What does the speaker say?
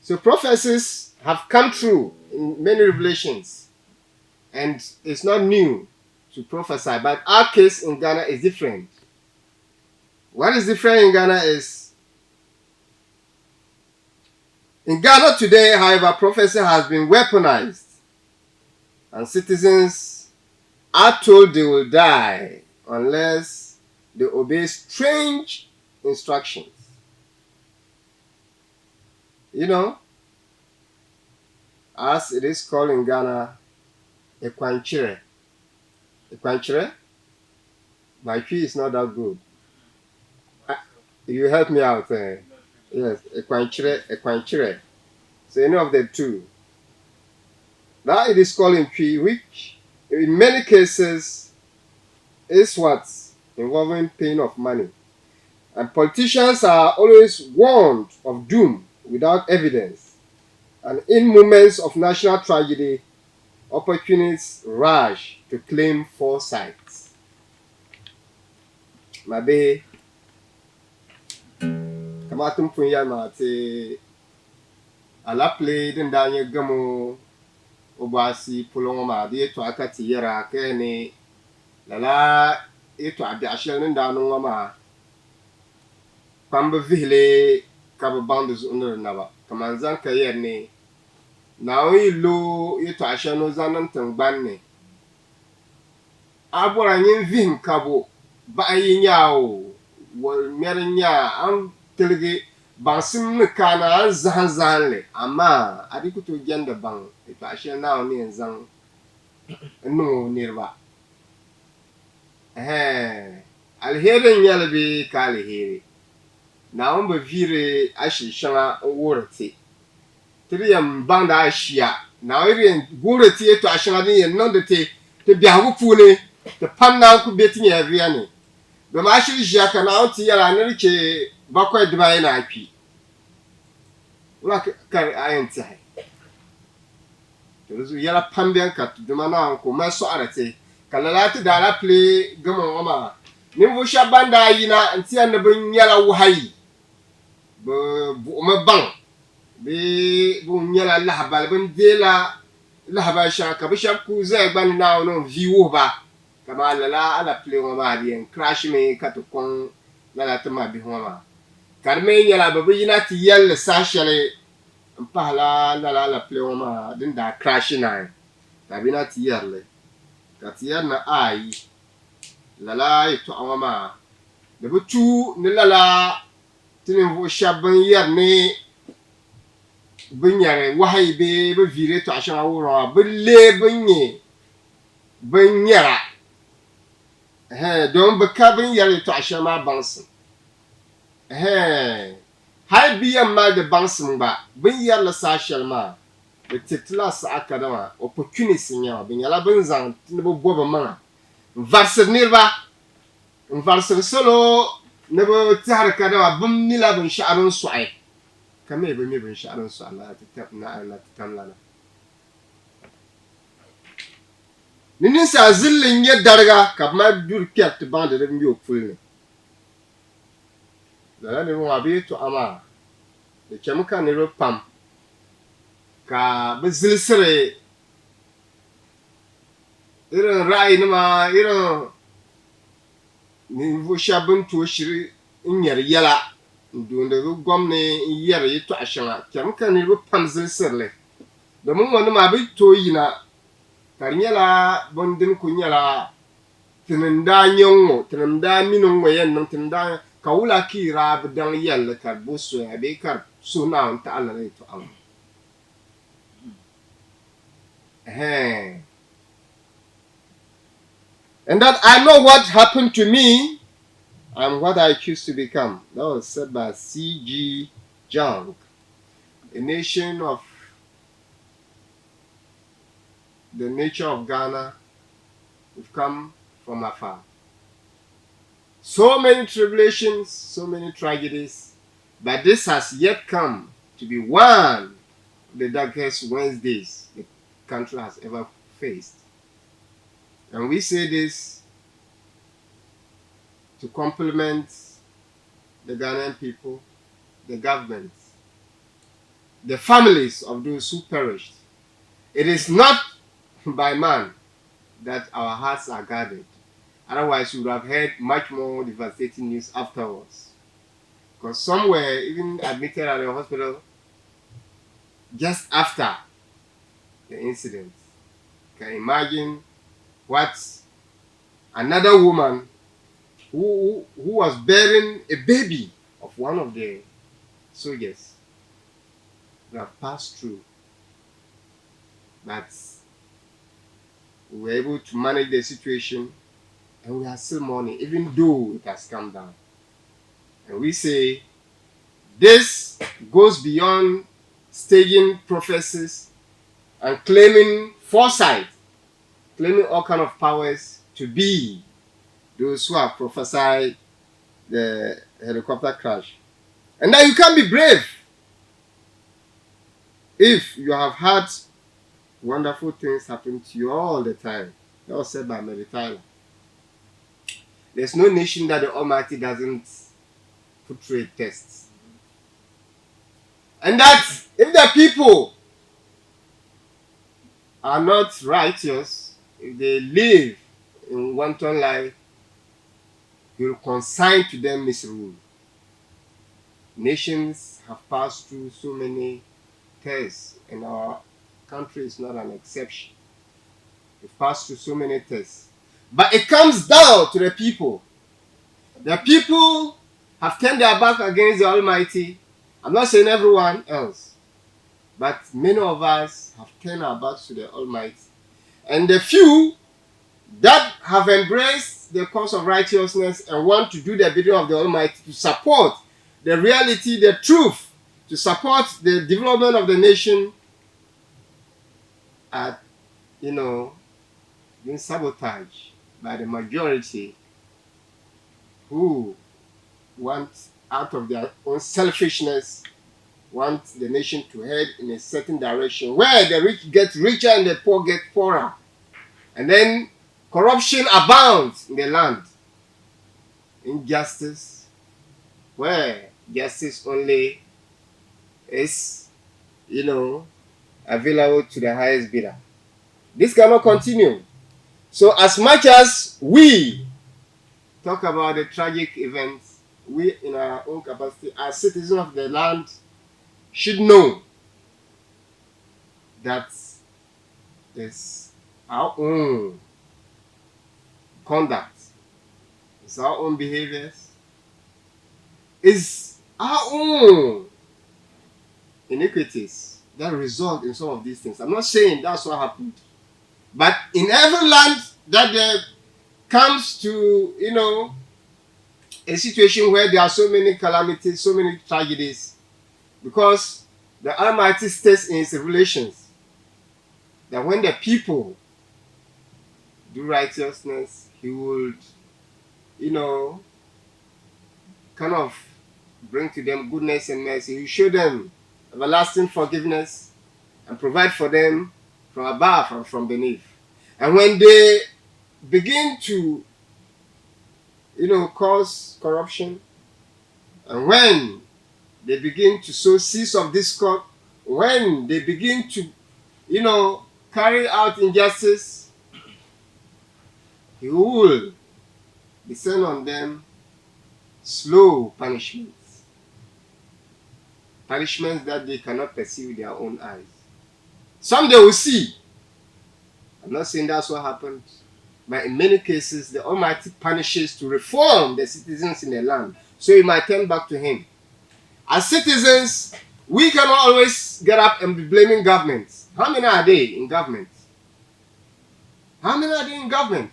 So prophecies have come true in many revelations, and it's not new to prophesy. But our case in Ghana is different. What is different in Ghana is, in Ghana today, however, prophecy has been weaponized, and citizens are told they will die unless they obey strange instructions. You know, as it is called in Ghana, ekwanchire. Ekwanchire? My tree is not that good. You help me out. Yes, ekwanchire, ekwanchire. So any of the two. Now it is called in tree, which in many cases is what's involving paying of money. And politicians are always warned of doom without evidence. And in moments of national tragedy, opportunists rush to claim foresight. Mabe, kamatum punya mate, alaple den danye gamo obasi pulong ma di to akati yera kene lala ito abi ashel nda no ma pambe vile kaba bandos under naba kamanzan ka yerne na wi lo ito ashel no zanan tangban ne abora nyin vim kabo ba yinyao wal mernya an telege bansim ne kana an zan le ama adikuto janda bang ito ashel na ni nzan no nirba alherin yalbi ka alheri na on ba vire ashi shanga worate triyam banda ashia na irin worate to ashanga din non de te biagu pule te panna ku betin ya riane be ma shi jaka na on ti yara ne rike bakwai dubai na api wala kar ayen tai to zu yara pambian ka duma na ko ma so arate kalalati dala play gamo ma nimbu shabanda yina antia ne bin yara wahayi bu ma bang be bu nyala lahbal bin dela lahba shaka bi shakku zai ban na no viwo ba kama ala play ma bien crash me katukon lala tama bi homa karme nyala ba bi yina ti yalla sashale mpala lala play ma din da crash na tabina ti yalle katiyar na ai lala ito awama da butu ni lala tinin vo shabban yar ne binyare wahayi be vire to ashan awura bille binyara don baka binyare to ashan ma bansin hai biyan ma da bansin ba binyar la sashal ma da titla sa akadama opportunity nya binyala binzan tinbo boba mana varsir nirba varsir solo nebo tahar kada bum nila bin sha'arun su'ai kame be me bin sha'arun su'ai la tatamla ninin sa zillin ya darga kama durkiyat bande da mbiyo fulne la ne wa bi to ama de chamka ne ro pam ka bezilsire irin ra'ayi ma irin ni vo shabun to shiri in yar yala donde gwamne yar yi to ashana kam kan ni pam zilsirle da mun wani ma bi to yina karnyala bondin kunyala tinda nyongo tinda minongo yen nan tinda kawula kira bidan yalla kar boso ya be kar suna ta Allah ne to am and that I know what happened to me and what I choose to become. That was said by C.G. Jung, a nation of the nature of Ghana. We've come from afar. So many tribulations, so many tragedies, but this has yet come to be one of the darkest Wednesdays the country has ever faced. And we say this to compliment the Ghanaian people, the government, the families of those who perished. It is not by man that our hearts are guarded. Otherwise, we would have heard much more devastating news afterwards. Because some were even admitted at the hospital just after the incident. You can imagine what another woman who was bearing a baby of one of the soldiers would have passed through. But we were able to manage the situation, and we are still mourning, even though it has come down. And we say this goes beyond staging prophecies and claiming foresight, claiming all kind of powers to be those who have prophesied the helicopter crash. And now you can't be brave if you have had wonderful things happen to you all the time. That was said by FIILA. There's no nation that the Almighty doesn't put through a test. And that if the people are not righteous, if they live in wanton life, he will consign to them misrule. Nations have passed through so many tests, and our country is not an exception. We've passed through so many tests. But it comes down to the people. The people have turned their back against the Almighty. I'm not saying everyone else, but many of us have turned our backs to the Almighty. And the few that have embraced the cause of righteousness and want to do the bidding of the Almighty, to support the reality, the truth, to support the development of the nation, are, being sabotaged by the majority who want, out of their own selfishness, want the nation to head in a certain direction where the rich get richer and the poor get poorer. And then corruption abounds in the land. Injustice, where justice only is, available to the highest bidder. This cannot continue. So as much as we talk about the tragic events, we in our own capacity as citizens of the land should know that it's our own conduct, it's our own behaviors, it's our own iniquities that result in some of these things. I'm not saying that's what happened, but in every land that there comes to, a situation where there are so many calamities, so many tragedies, because the Almighty states in His revelations that when the people do righteousness, He would, kind of bring to them goodness and mercy. He will show them everlasting forgiveness and provide for them from above and from beneath. And when they begin to, cause corruption, and when they begin to sow seeds of discord, when they begin to, carry out injustice, He will descend on them slow punishments. Punishments that they cannot perceive with their own eyes. Some they will see. I'm not saying that's what happened, but in many cases, the Almighty punishes to reform the citizens in the land, so He might turn back to Him. As citizens, we cannot always get up and be blaming governments. How many are they in government? How many are they in government?